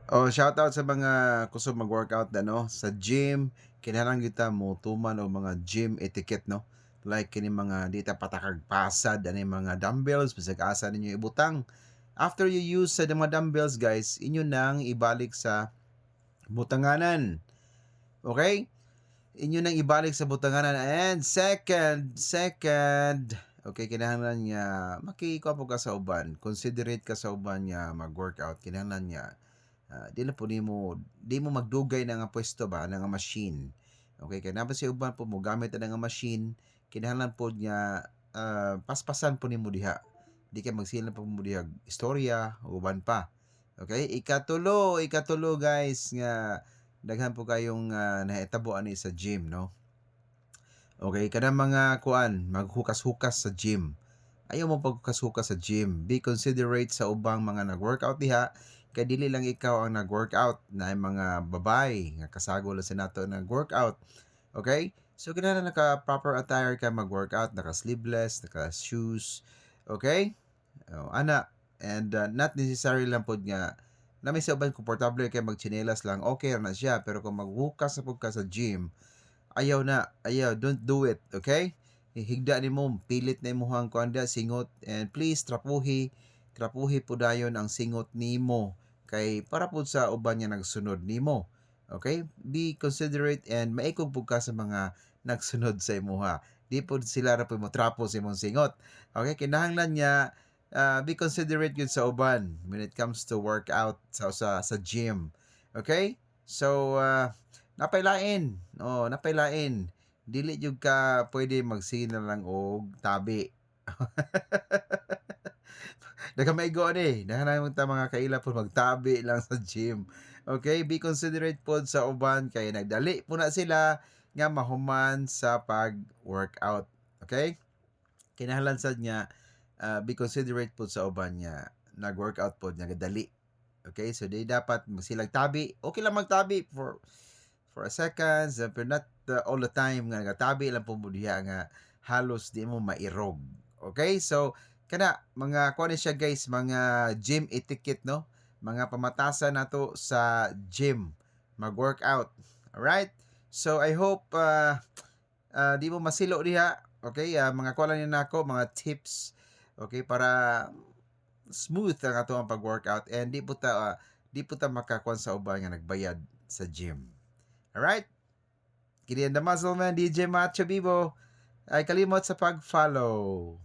Oh, shoutout sa mga kusog mag-workout ano, sa gym. Kinahanglan kita mo tuman og mga gym etiquette 'no. Like kini mga di ta patakag pasad ani mga dumbbells bisag asa ninyo ibutang. After you use sa mga dumbbells guys, inyo nang ibalik sa butanganan. Okay? Inyo nang ibalik sa butanganan and second, okay kinahanglan niya makikuha po ka sa uban, considerate ka sa uban nga mag-workout, kinahanglan niya di na po di mo magdugay na nga pwesto ba na nga machine. Okay, kaya naman sa uban po mo gamit na nga machine, kinahanglan po niya paspasan po nimo diha. Di kay magsilang po mo diha istorya o uban pa. Okay, ikatulo guys nga daghan po kayong nahitabo ani sa gym no. Okay, kanang mga kuan, maghukas-hukas sa gym. Ayaw mo paghukas-hukas sa gym. Be considerate sa ubang mga nag-workout diha kay dili lang ikaw ang nag-workout na mga babay nga kasagol sa nato nag-workout. Okay? So kinahanglan naka proper attire ka mag-workout, naka sleeveless, naka shoes. Okay? Oh, ana and not necessary lang pod nga na may sa uban komportable kay magtsinelas lang okay ra na siya pero kung maghukas sa pud ka sa gym ayaw na, ayaw, don't do it, okay? Higda nimo, pilit na imong kuanda singot and please trapuhi po dayon ang singot nimo kay para pud sa uban nga nagsunod nimo. Okay? Be considerate and maikog pud ka sa mga nagsunod sa imuha. Di pud sila ra pud mo trapo sa imong singot. Okay? Kinahanglan niya be considerate yun sa uban when it comes to workout sa gym. Okay? So, napailain, napailain. Dili jud ka puwede magsina lang og tabi. Daghang maigo ani, daghan namang ta mga kaila pod magtabi lang sa gym. Okay, be considerate pod sa uban kay nagdali po na sila nga mahuman sa pag-workout. Okay? Kinahanglan sad nga be considerate pod sa uban nga nag-workout pod nga dali. Okay, so di dapat silang tabi. Okay lang magtabi for a seconds, but not all the time nga nagatabi lang po mo diha nga halos di mo mairog. Okay? So, kana mga kuha ni siya guys, mga gym etiquette no? Mga pamatasan nato sa gym, mag-workout. Alright? So, I hope di mo masilo diha. Okay? Mga kuha lang yun nako, mga tips. Okay? Para smooth ang ato ang pag-workout and di po ta makakuan sa uban nga nagbayad sa gym. Alright? Kini ang The Muscle Man, DJ Macho Bibo. Ay kalimot sa pag-follow.